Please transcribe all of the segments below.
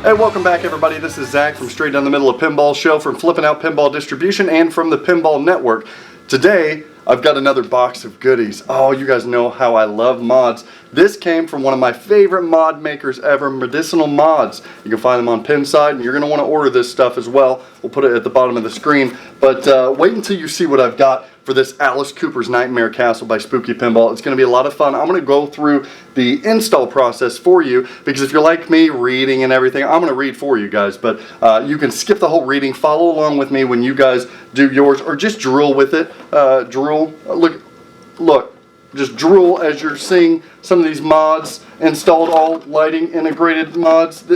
Hey, welcome back everybody. This is Zach from Straight Down the Middle of Pinball Show, from Flipping Out Pinball Distribution and from the Pinball Network. Today, I've got another box of goodies. Oh, you guys know how I love mods. This came from one of my favorite mod makers ever, Medisinyl Mods. You can find them on Pinside, and you're going to want to order this stuff as well. We'll put it at the bottom of the screen. But wait until you see what I've got for this Alice Cooper's Nightmare Castle by Spooky Pinball. It's going to be a lot of fun. I'm going to go through the install process for you, because if you're like me, reading and everything, I'm going to read for you guys. But you can skip the whole reading, follow along with me when you guys do yours, or just drool with it. Drool. Look. Just drool as you're seeing some of these mods installed, all lighting integrated mods.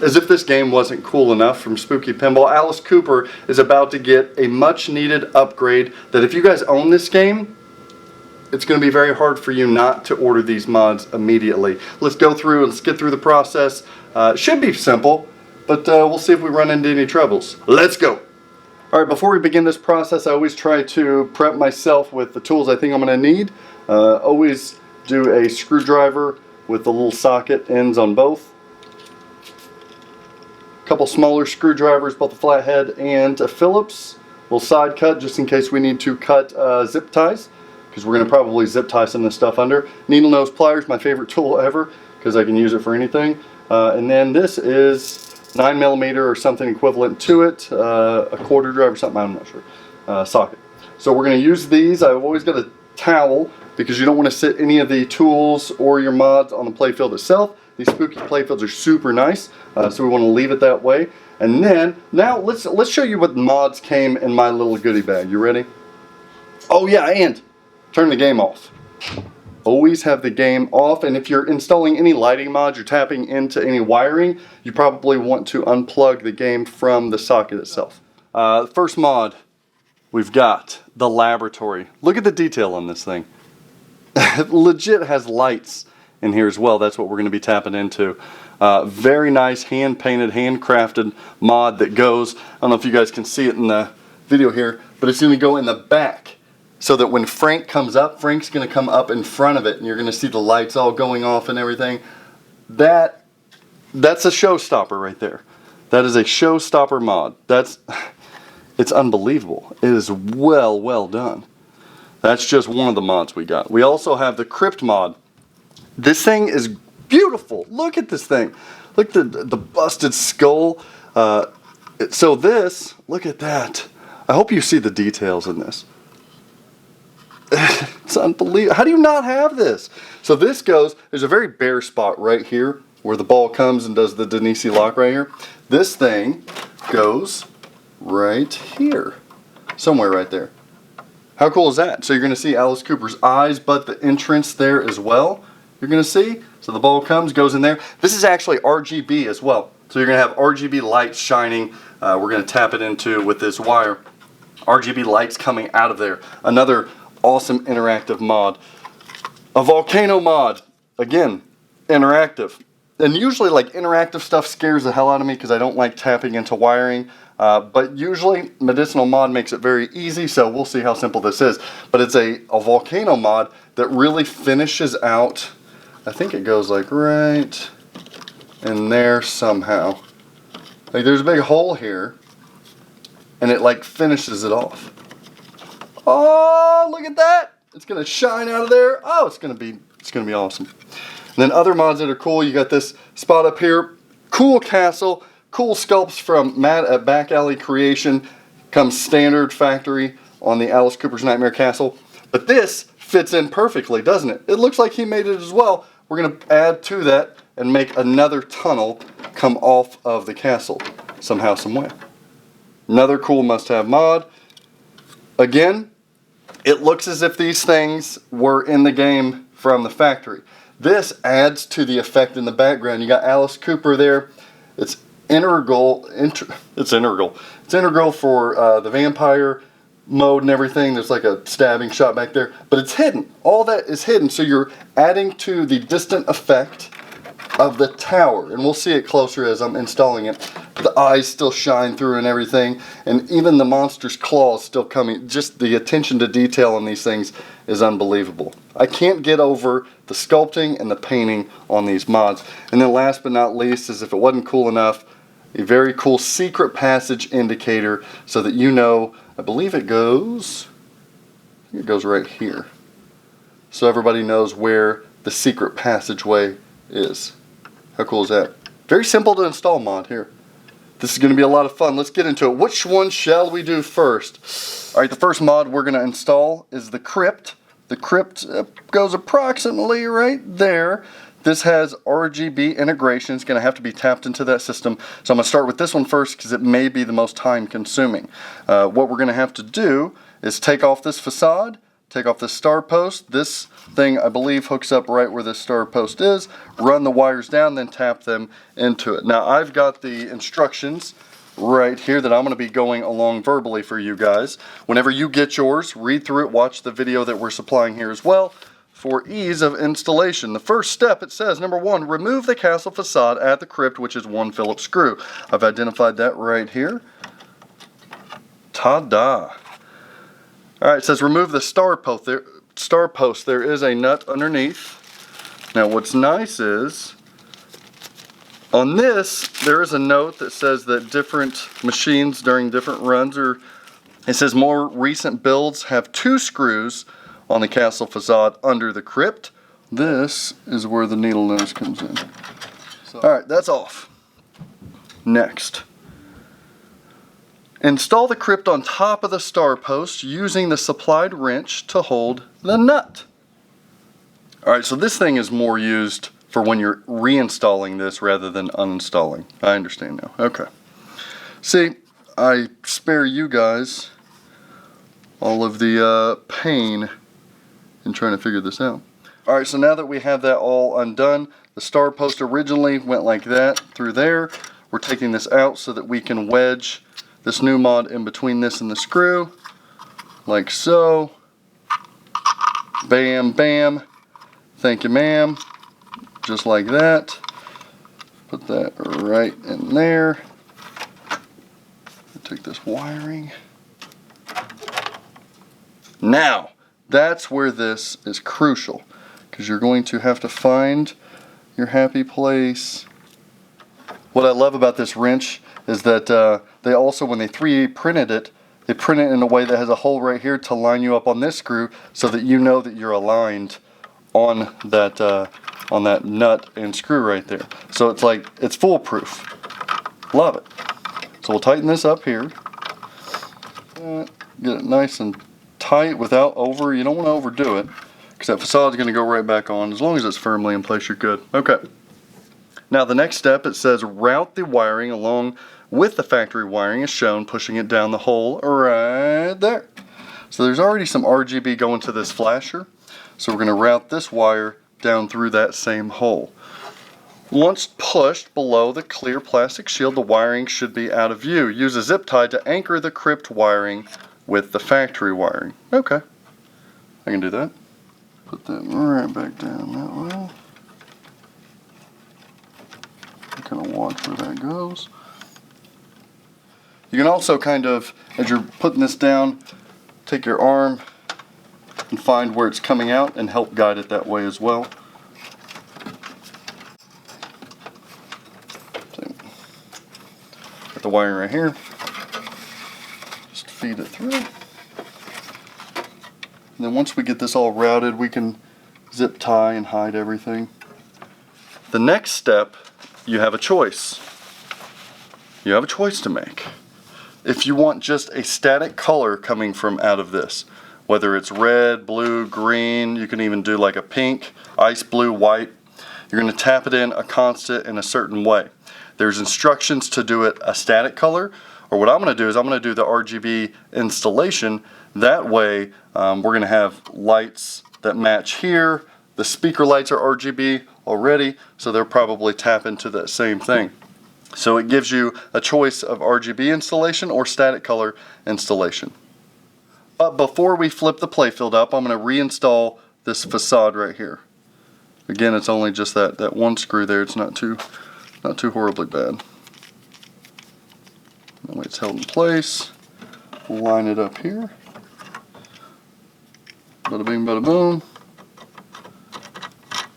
As if this game wasn't cool enough from Spooky Pinball, Alice Cooper is about to get a much needed upgrade that if you guys own this game, it's going to be very hard for you not to order these mods immediately. Let's go through, let's get through the process. It should be simple, but we'll see if we run into any troubles. Let's go! Alright, before we begin this process, I always try to prep myself with the tools I think I'm going to need. Always do a screwdriver with the little socket ends on both. A couple smaller screwdrivers, both a flathead and a Phillips. A little side cut just in case we need to cut zip ties, because we're going to probably zip tie some of this stuff under. Needle nose pliers, my favorite tool ever, because I can use it for anything. And then this is 9mm or something equivalent to it, a quarter drive or something, I'm not sure, socket. So we're going to use these. I've always got a towel, because you don't want to sit any of the tools or your mods on the playfield itself. These spooky playfields are super nice, so we want to leave it that way. And then, now let's show you what mods came in my little goodie bag. You ready? Oh yeah, and turn the game off. Always have the game off, and if you're installing any lighting mods, you're tapping into any wiring, you probably want to unplug the game from the socket itself. First mod, we've got the laboratory. Look at the detail on this thing. It legit has lights in here as well. That's what we're going to be tapping into. Very nice hand-painted, handcrafted mod that goes, I don't know if you guys can see it in the video here, but it's going to go in the back. So that when Frank comes up, Frank's going to come up in front of it, and you're going to see the lights all going off and everything. That's a showstopper right there. That is a showstopper mod. It's unbelievable. It is well done. That's just one of the mods we got. We also have the crypt mod. This thing is beautiful. Look at this thing. Look at the busted skull. So this, look at that. I hope you see the details in this. It's unbelievable. How do you not have this? So this goes, there's a very bare spot right here where the ball comes and does the Denisi lock right here. This thing goes right here. Somewhere right there. How cool is that? So you're going to see Alice Cooper's eyes, but the entrance there as well. You're going to see. So the ball comes, goes in there. This is actually RGB as well. So you're going to have RGB lights shining. We're going to tap it into with this wire. RGB lights coming out of there. Another awesome interactive mod. A volcano mod. Again, interactive. And usually like interactive stuff scares the hell out of me because I don't like tapping into wiring. But usually Medisinyl Mod makes it very easy, so we'll see how simple this is. But it's a volcano mod that really finishes out, I think it goes like right in there somehow. Like there's a big hole here and it like finishes it off. Oh, look at that! It's gonna shine out of there. Oh, it's gonna be awesome. And then other mods that are cool. You got this spot up here. Cool castle. Cool sculpts from Matt at Back Alley Creation. Comes standard factory on the Alice Cooper's Nightmare Castle. But this fits in perfectly, doesn't it? It looks like he made it as well. We're gonna add to that and make another tunnel come off of the castle somehow, some way. Another cool must-have mod. Again, it looks as if these things were in the game from the factory. This adds to the effect in the background. You got Alice Cooper there. It's integral. It's integral for the vampire mode and everything. There's like a stabbing shot back there, but it's hidden. All that is hidden, so you're adding to the distant effect of the tower, and we'll see it closer as I'm installing it. The eyes still shine through and everything, and even the monster's claws still coming. Just the attention to detail on these things is unbelievable. I can't get over the sculpting and the painting on these mods. And then last but not least, as if it wasn't cool enough, a very cool secret passage indicator so that you know, I believe it goes right here. So everybody knows where the secret passageway is. How cool is that? Very simple to install mod here. This is going to be a lot of fun. Let's get into it. Which one shall we do first? Alright, the first mod we're going to install is the crypt. The crypt goes approximately right there. This has RGB integration. It's going to have to be tapped into that system. So I'm going to start with this one first because it may be the most time consuming. What we're going to have to do is take off this facade, take off this star post. This thing, I believe, hooks up right where this star post is. Run the wires down, then tap them into it. Now, I've got the instructions right here that I'm going to be going along verbally for you guys. Whenever you get yours, read through it, watch the video that we're supplying here as well for ease of installation. The first step, it says, number 1, remove the castle facade at the crypt, which is 1 Phillips screw. I've identified that right here. Ta-da! Alright, it says remove the star post. There is a nut underneath. Now what's nice is, on this, there is a note that says that different machines during different runs it says more recent builds have 2 screws on the castle facade under the crypt. This is where the needle nose comes in. Alright, that's off. Next. Install the crypt on top of the star post using the supplied wrench to hold the nut. Alright, so this thing is more used for when you're reinstalling this rather than uninstalling. I understand now. Okay. See, I spare you guys all of the pain in trying to figure this out. Alright, so now that we have that all undone, the star post originally went like that through there. We're taking this out so that we can wedge this new mod in between this and the screw, like so. Bam, bam. Thank you, ma'am. Just like that. Put that right in there. Take this wiring. Now, that's where this is crucial, because you're going to have to find your happy place. What I love about this wrench is that they also, when they 3D printed it, they print it in a way that has a hole right here to line you up on this screw so that you know that you're aligned on that nut and screw right there. So it's like, it's foolproof. Love it. So we'll tighten this up here. Get it nice and tight without you don't want to overdo it, because that facade is going to go right back on. As long as it's firmly in place, you're good. Okay. Now the next step, it says route the wiring along with the factory wiring as shown, pushing it down the hole right there. So there's already some RGB going to this flasher. So we're going to route this wire down through that same hole. Once pushed below the clear plastic shield, the wiring should be out of view. Use a zip tie to anchor the crypt wiring with the factory wiring. Okay, I can do that. Put that right back down that way. Kind of watch where that goes. You can also kind of, as you're putting this down, take your arm and find where it's coming out and help guide it that way as well. Got the wiring right here. Just feed it through. And then once we get this all routed, we can zip tie and hide everything. The next step, you have a choice. You have a choice to make. If you want just a static color coming from out of this, whether it's red, blue, green, you can even do like a pink, ice blue, white, you're going to tap it in a constant in a certain way. There's instructions to do it a static color, or what I'm going to do is I'm going to do the RGB installation. That way we're going to have lights that match here. The speaker lights are RGB already, so they'll probably tap into that same thing. So it gives you a choice of RGB installation or static color installation. But before we flip the playfield up, I'm going to reinstall this facade right here. Again, it's only just that one screw there. It's not too horribly bad. That way it's held in place. Line it up here. Bada bing, bada boom.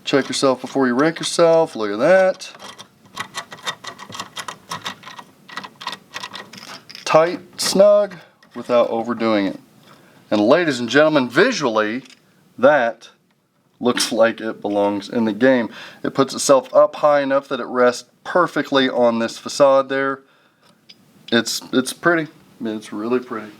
Check yourself before you wreck yourself. Look at that. Tight, snug, without overdoing it. And ladies and gentlemen, visually, that looks like it belongs in the game. It puts itself up high enough that it rests perfectly on this facade there. It's pretty. It's really pretty.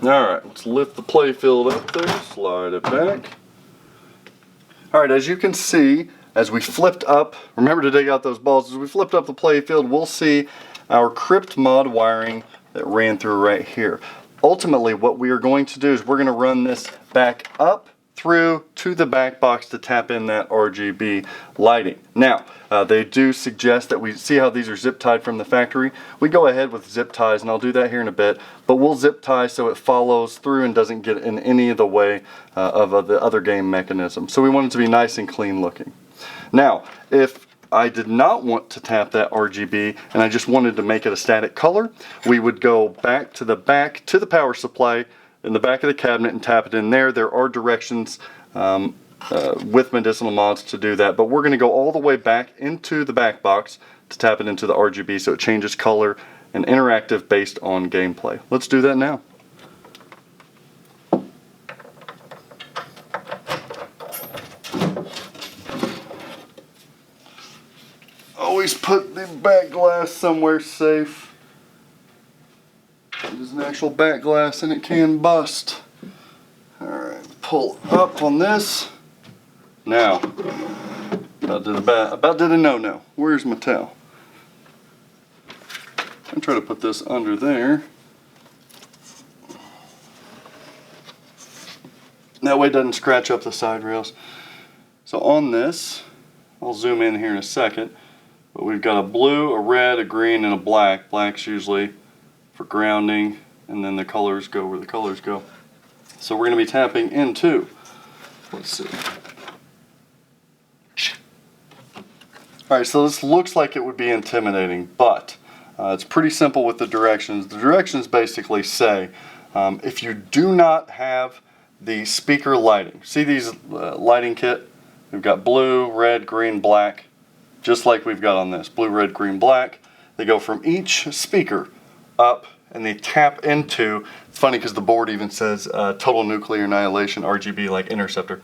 Alright, let's lift the play field up there, slide it back. Alright, as you can see, as we flipped up, remember to dig out those balls, as we flipped up the play field, we'll see our crypt mod wiring that ran through right here. Ultimately, what we are going to do is we're going to run this back up through to the back box to tap in that RGB lighting. Now, they do suggest that we see how these are zip tied from the factory. We go ahead with zip ties, and I'll do that here in a bit, but we'll zip tie so it follows through and doesn't get in any of the way of the other game mechanism. So we want it to be nice and clean looking. Now, if I did not want to tap that RGB and I just wanted to make it a static color, we would go back to the power supply in the back of the cabinet and tap it in there. There are directions with Medisinyl Mods to do that, but we're going to go all the way back into the back box to tap it into the RGB so it changes color and interactive based on gameplay. Let's do that now. Always put the back glass somewhere safe. There's an actual back glass and it can bust. Alright, pull up on this. Now, about did a no-no. Where's my towel? I'm trying to put this under there. That way it doesn't scratch up the side rails. So on this, I'll zoom in here in a second. But we've got a blue, a red, a green, and a black. Black's usually for grounding, and then the colors go where the colors go. So we're going to be tapping into, let's see. Alright, so this looks like it would be intimidating, but it's pretty simple with the directions. The directions basically say, if you do not have the speaker lighting, see these lighting kit? We've got blue, red, green, black. Just like we've got on this, blue, red, green, black. They go from each speaker up and they tap into, it's funny because the board even says total nuclear annihilation RGB like interceptor.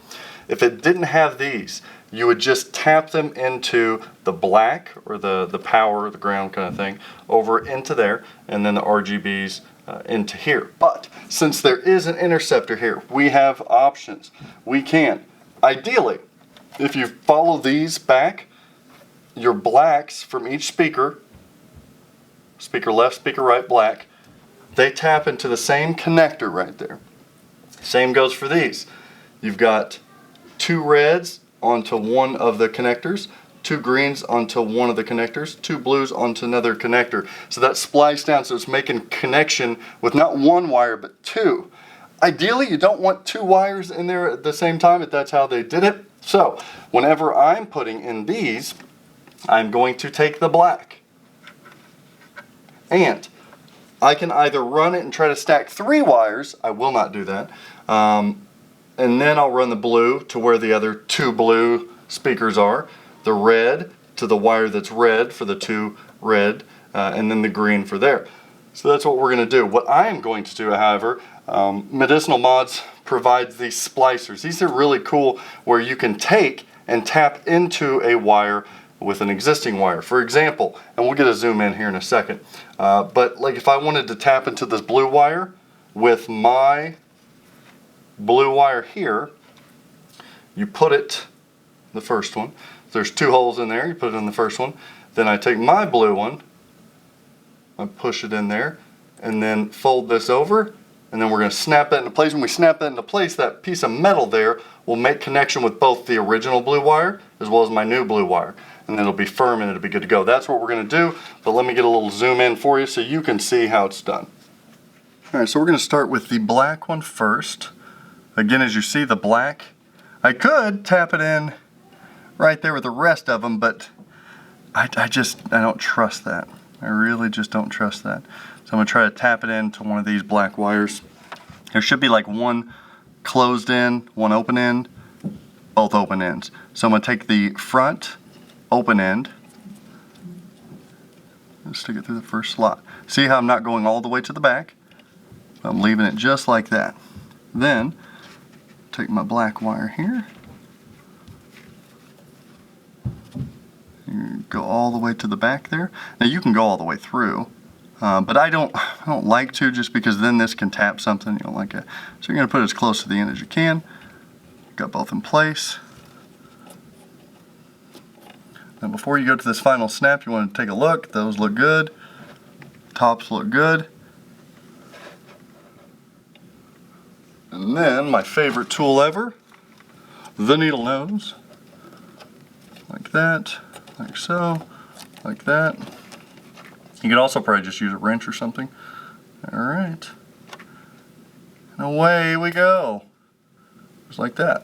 If it didn't have these, you would just tap them into the black or the power, the ground kind of thing, over into there, and then the RGBs into here. But since there is an interceptor here, we have options. We can, ideally, if you follow these back, your blacks from each speaker, speaker left, speaker right, black, they tap into the same connector right there. Same goes for these. You've got two reds onto one of the connectors, two greens onto one of the connectors, two blues onto another connector. So that's spliced down, so it's making connection with not one wire but two. Ideally, you don't want two wires in there at the same time, but that's how they did it. So whenever I'm putting in these, I'm going to take the black, and I can either run it and try to stack 3 wires. I will not do that, and then I'll run the blue to where the other 2 blue speakers are, the red to the wire that's red for the 2 red, and then the green for there. So that's what we're going to do. What I am going to do, however, Medisinyl Mods provides these splicers. These are really cool where you can take and tap into a wire with an existing wire. For example, and we'll get a zoom in here in a second, but like if I wanted to tap into this blue wire with my blue wire here, you put it, the first one, there's 2 holes in there, you put it in the first one, then I take my blue one, I push it in there, and then fold this over, and then we're going to snap that into place. When we snap that into place, that piece of metal there will make connection with both the original blue wire as well as my new blue wire. And then it'll be firm and it'll be good to go. That's what we're going to do, but let me get a little zoom in for you so you can see how it's done. Alright, so we're going to start with the black one first. Again, as you see, the black, I could tap it in right there with the rest of them, but I don't trust that. I really just don't trust that. So I'm gonna try to tap it into one of these black wires. There should be like one closed end, one open end, both open ends. So I'm gonna take the front open end and stick it through the first slot. See how I'm not going all the way to the back? I'm leaving it just like that. Then take my black wire here. You go all the way to the back there. Now you can go all the way through, but I don't like to, just because then this can tap something. You don't like it. So you're going to put it as close to the end as you can. Got both in place. Now before you go to this final snap, you want to take a look. Those look good. Tops look good. And then my favorite tool ever, the needle nose. Like that. Like so, like that. You could also probably just use a wrench or something. Alright. And away we go. Just like that.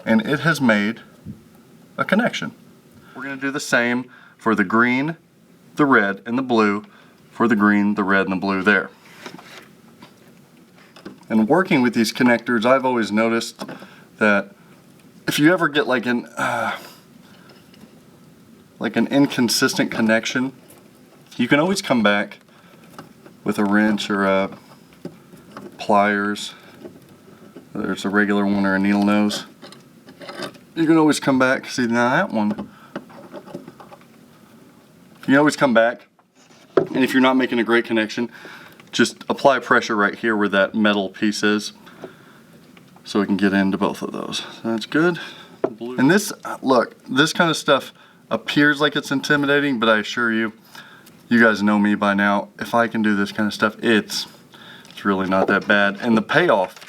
And it has made a connection. We're going to do the same for the green, the red, and the blue, for the green, the red, and the blue there. And working with these connectors, I've always noticed that if you ever get like an inconsistent connection, you can always come back with a wrench or pliers, whether it's a regular one or a needle nose. You can always come back. See, now that one, you can always come back, and if you're not making a great connection, just apply pressure right here where that metal piece is, so we can get into both of those. So that's good. And this, look, this kind of stuff appears like it's intimidating, but I assure you, you guys know me by now. If I can do this kind of stuff, it's really not that bad. And the payoff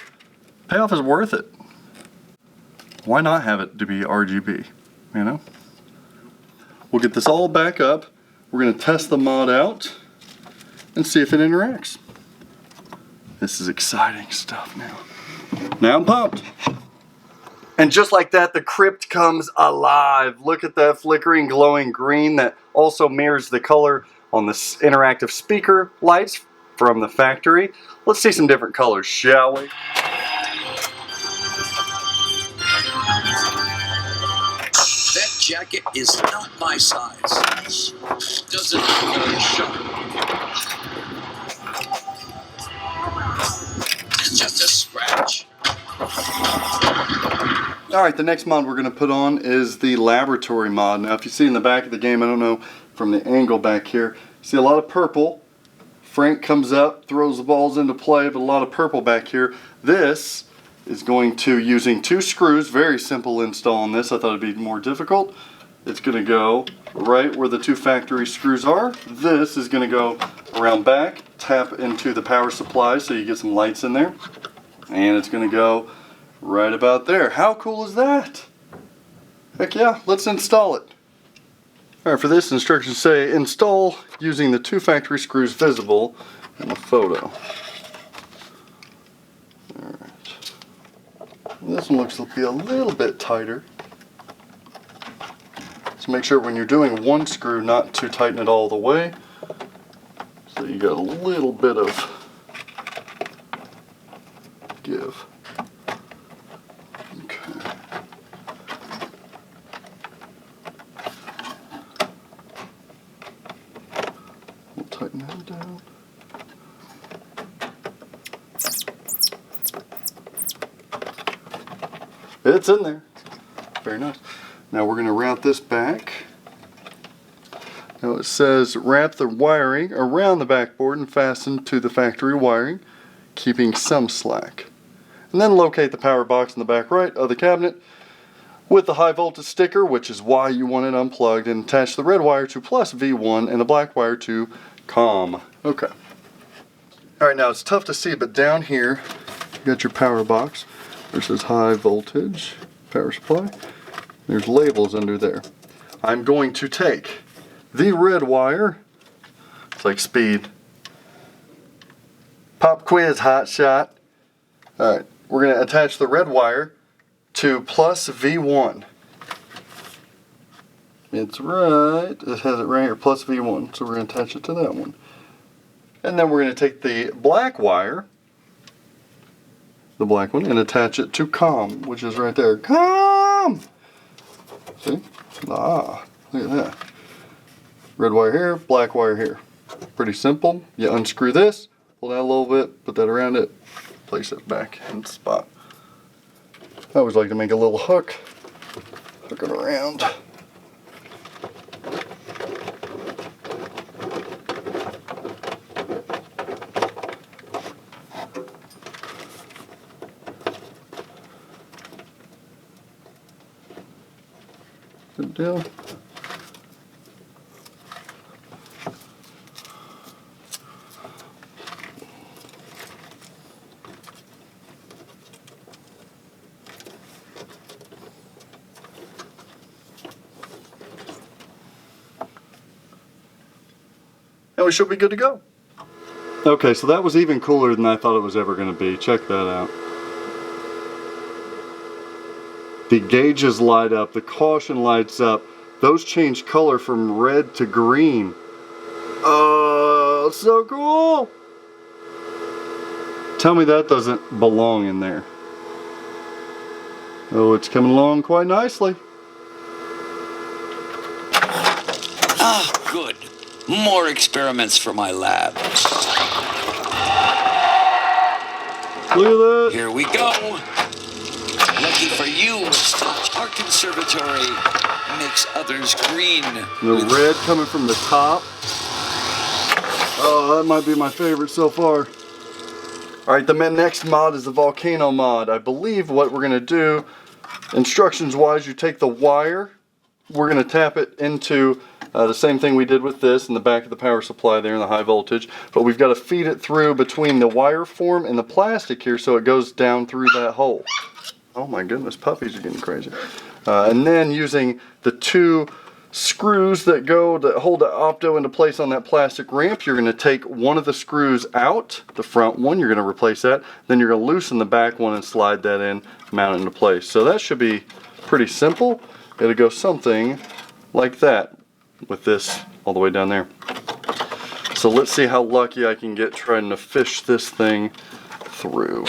is worth it. Why not have it to be RGB, you know? We'll get this all back up. We're gonna test the mod out and see if it interacts. This is exciting stuff now. Now I'm pumped. And just like that, the crypt comes alive. Look at that flickering, glowing green that also mirrors the color on the interactive speaker lights from the factory. Let's see some different colors, shall we? That jacket is not my size. Doesn't look very sharp. It's just a scratch. Alright, the next mod we're going to put on is the laboratory mod. Now if you see in the back of the game, I don't know from the angle back here, see a lot of purple. Frank comes up, throws the balls into play, but a lot of purple back here. This is going to, using 2 screws, very simple install on this. I thought it'd be more difficult. It's going to go right where the 2 factory screws are. This is going to go around back, tap into the power supply so you get some lights in there. And it's going to go right about there. How cool is that? Heck yeah, let's install it. Alright, for this, instructions say install using the 2 factory screws visible in the photo. Alright. This one looks to be a little bit tighter. So make sure when you're doing one screw not to tighten it all the way. So you got a little bit of give. Tighten that down. It's in there. Very nice. Now we're going to route this back. Now it says wrap the wiring around the backboard and fasten to the factory wiring, keeping some slack. And then locate the power box in the back right of the cabinet with the high voltage sticker, which is why you want it unplugged, and attach the red wire to plus V1 and the black wire to COM. Okay. Alright, now it's tough to see, but down here you got your power box. Where it says high voltage power supply. There's labels under there. I'm going to take the red wire. It's like speed. Pop quiz, hot shot. Alright, we're going to attach the red wire to plus V1. It's right, it has it right here, plus V1, so we're going to attach it to that one. And then we're going to take the black wire, the black one, and attach it to COM, which is right there. COM! See? Ah, look at that. Red wire here, black wire here. Pretty simple. You unscrew this, pull that a little bit, put that around it, place it back in the spot. I always like to make a little hook it around. Good deal. And we should be good to go. Okay, so that was even cooler than I thought it was ever going to be. Check that out. The gauges light up, the caution lights up. Those change color from red to green. Oh, so cool! Tell me that doesn't belong in there. Oh, it's coming along quite nicely. Ah, good. More experiments for my lab. Look at that. Here we go. Lucky for you, our conservatory makes others green. The red coming from the top. Oh, that might be my favorite so far. Alright, the next mod is the volcano mod. I believe what we're going to do, instructions wise, you take the wire, we're going to tap it into the same thing we did with this in the back of the power supply there in the high voltage, but we've got to feed it through between the wire form and the plastic here so it goes down through that hole. Oh my goodness, puppies are getting crazy. And then using the two screws that hold the opto into place on that plastic ramp, you're going to take one of the screws out, the front one, you're going to replace that, then you're going to loosen the back one and slide that in, mount it into place. So that should be pretty simple. It'll go something like that with this all the way down there. So let's see how lucky I can get trying to fish this thing through.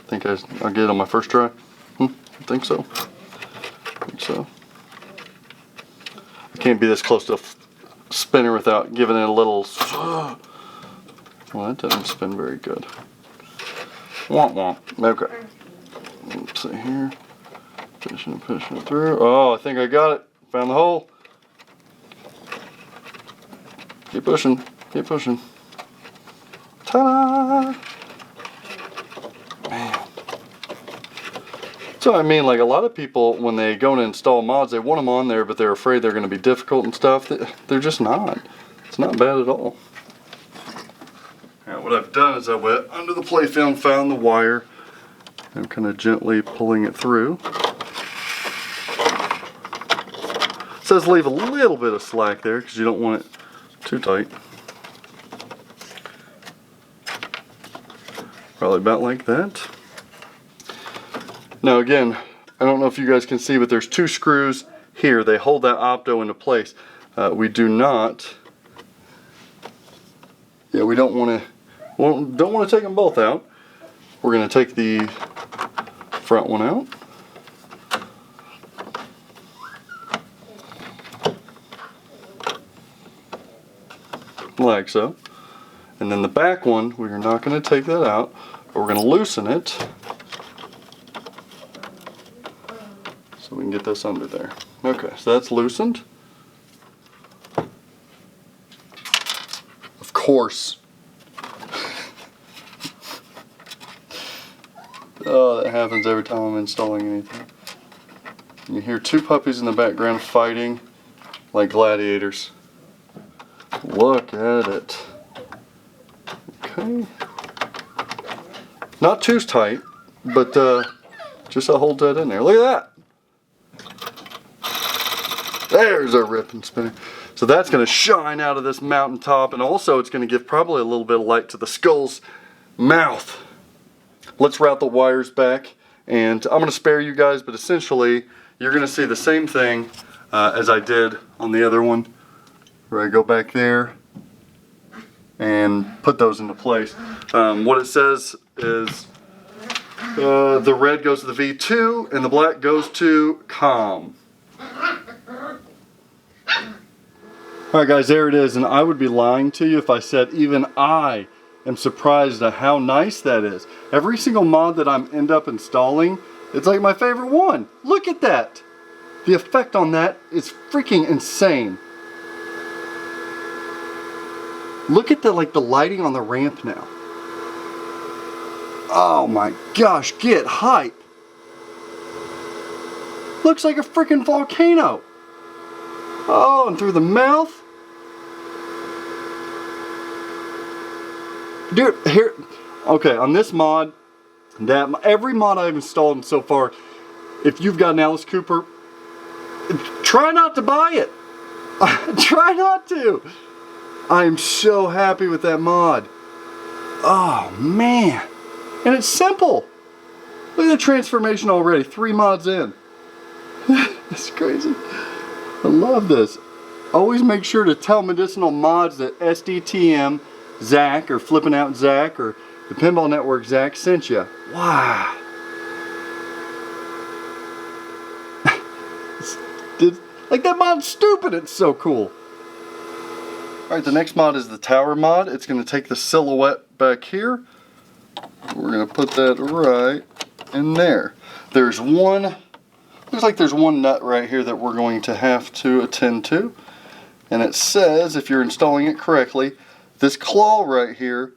Think I'll get it on my first try? I think so. I can't be this close to a spinner without giving it a little. Well, that doesn't spin very good. Womp womp. Okay. Let's see here. Pushing it through. Oh, I think I got it. Found the hole. Keep pushing. Keep pushing. Ta-da! Man. So I mean, like a lot of people, when they go and install mods, they want them on there, but they're afraid they're going to be difficult and stuff. They're just not. It's not bad at all. Now, what I've done is I went under the play film, found the wire. I'm kind of gently pulling it through. It says leave a little bit of slack there because you don't want it too tight. Probably about like that. Now again, I don't know if you guys can see, but there's two screws here. They hold that opto into place. We do not. Yeah, we don't want to take them both out. We're going to take the front one out. Like so. And then the back one, we're not going to take that out, but we're going to loosen it so we can get this under there. Okay, so that's loosened. Of course. Oh, that happens every time I'm installing anything. You hear two puppies in the background fighting like gladiators. Look at it. Okay. Not too tight, but just to hold that in there. Look at that. There's a rip and spinner. So that's going to shine out of this mountaintop, and also it's going to give probably a little bit of light to the skull's mouth. Let's route the wires back, and I'm going to spare you guys, but essentially you're going to see the same thing as I did on the other one, where I go back there and put those into place. What it says is the red goes to the V2 and the black goes to COM. Alright guys, there it is, and I would be lying to you if I said even I am surprised at how nice that is. Every single mod that I'm end up installing, it's like my favorite one. Look at that! The effect on that is freaking insane. Look at the lighting on the ramp now. Oh my gosh, get hype! Looks like a freaking volcano. Oh, and through the mouth. Dude, here, okay, on this mod, every mod I've installed so far, if you've got an Alice Cooper, try not to buy it. Try not to. I'm so happy with that mod. Oh man. And it's simple. Look at the transformation already, 3 mods in. That's crazy. I love this. Always make sure to tell Medisinyl Mods that SDTM Zach or Flipping Out Zach or the Pinball Network Zach sent you. Wow. Like, that mod's stupid, it's so cool. Alright, the next mod is the tower mod. It's going to take the silhouette back here. We're going to put that right in there. There's one, looks like there's one nut right here that we're going to have to attend to. And it says, if you're installing it correctly, this claw right here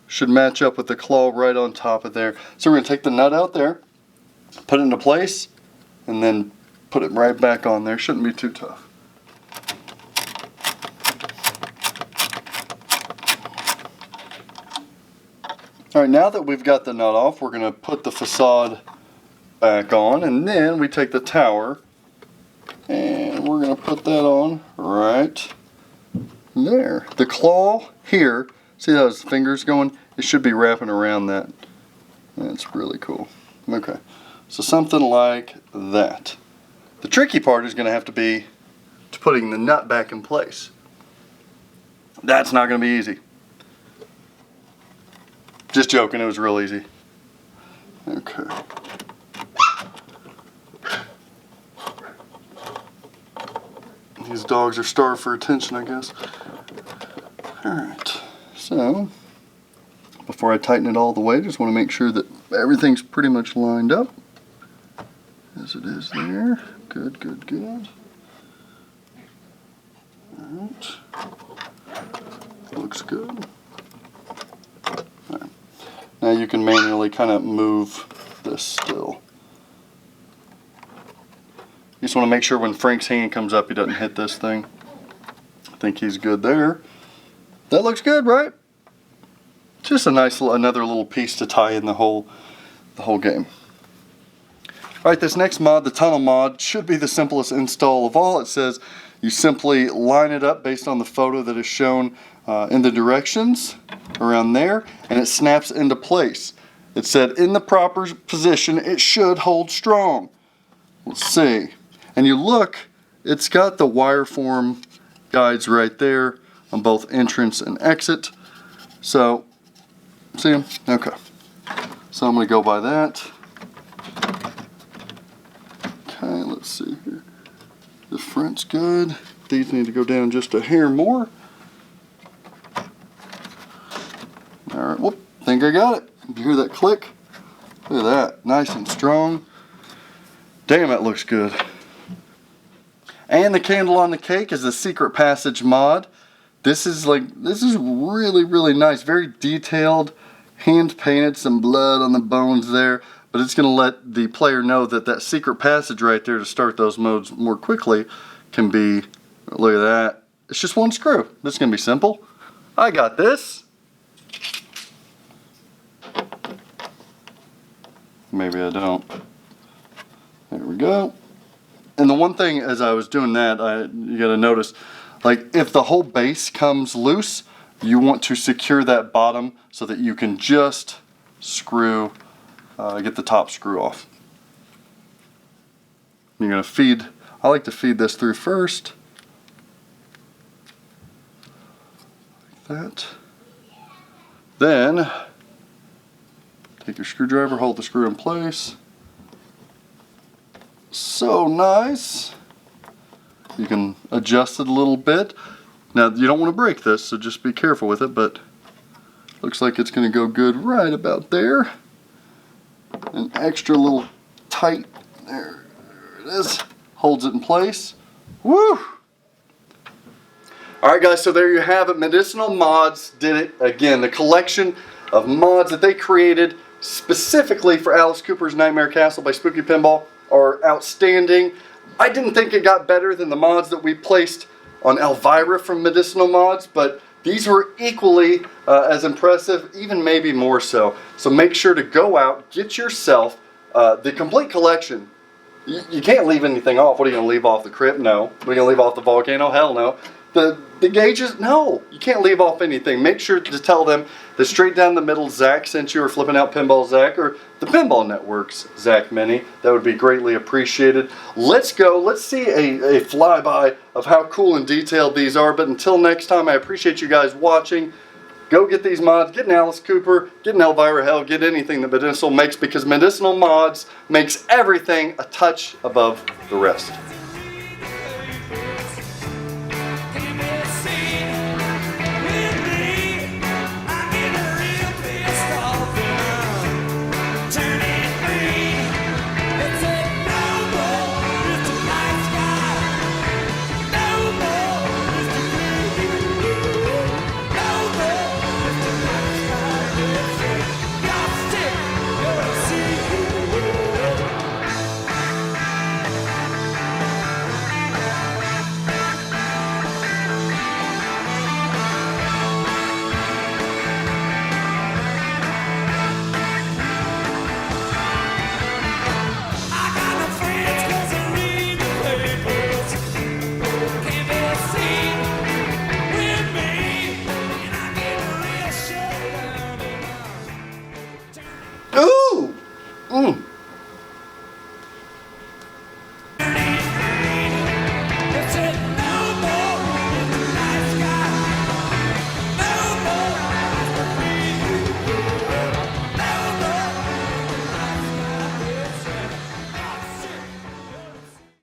should match up with the claw right on top of there. So we're going to take the nut out there, put it into place, and then put it right back on there. Shouldn't be too tough. Alright, now that we've got the nut off, we're going to put the facade back on, and then we take the tower and we're going to put that on right there. The claw here, see how his finger's going? It should be wrapping around that. That's really cool. Okay, so something like that. The tricky part is going to have to be putting the nut back in place. That's not going to be easy. Just joking, it was real easy. Okay. These dogs are starved for attention, I guess. Alright, so before I tighten it all the way, just want to make sure that everything's pretty much lined up as it is there. Good, good, good. Alright. Looks good. Alright. Now you can manually kind of move this still. You just want to make sure when Frank's hand comes up, he doesn't hit this thing. I think he's good there. That looks good, right? Just a nice another little piece to tie in the whole game. Alright, this next mod, the tunnel mod, should be the simplest install of all. It says you simply line it up based on the photo that is shown in the directions around there, and it snaps into place. It said in the proper position it should hold strong. Let's see. And you look, it's got the wire form guides right there on both entrance and exit. So, see them? Okay. So I'm going to go by that. Okay, let's see here. The front's good. These need to go down just a hair more. Alright, whoop, think I got it. You hear that click? Look at that, nice and strong. Damn, that looks good. And the candle on the cake is the secret passage mod. This is really, really nice. Very detailed, hand painted, some blood on the bones there. But it's going to let the player know that that secret passage right there to start those modes more quickly can be, look at that. It's just one screw. This is going to be simple. I got this. Maybe I don't. There we go. And the one thing as I was doing that, you got to notice, Like if the whole base comes loose, you want to secure that bottom so that you can just screw, get the top screw off. You're going to feed, I like to feed this through first. Like that. Then, take your screwdriver, hold the screw in place. So nice. You can adjust it a little bit. Now you don't want to break this, so just be careful with it, but looks like it's going to go good right about there. An extra little tight, there it is, holds it in place. Woo! Alright guys, so there you have it. Medisinyl Mods did it again. The collection of mods that they created specifically for Alice Cooper's Nightmare Castle by Spooky Pinball are outstanding. I didn't think it got better than the mods that we placed on Elvira from Medisinyl Mods, but these were equally as impressive, even maybe more so. So make sure to go out, get yourself the complete collection. You can't leave anything off. What are you going to leave off? The crypt? No. What are you going to leave off? The volcano? Hell no. The gauges? No. You can't leave off anything. Make sure to tell them that straight down the middle Zach sent you, or Flipping Out Pinball Zach, or the Pinball Network's Zach Meny. That would be greatly appreciated. Let's go. Let's see a flyby of how cool and detailed these are. But until next time, I appreciate you guys watching. Go get these mods. Get an Alice Cooper. Get an Elvira. Hell, get anything that Medisinyl makes, because Medisinyl Mods makes everything a touch above the rest. Ooh!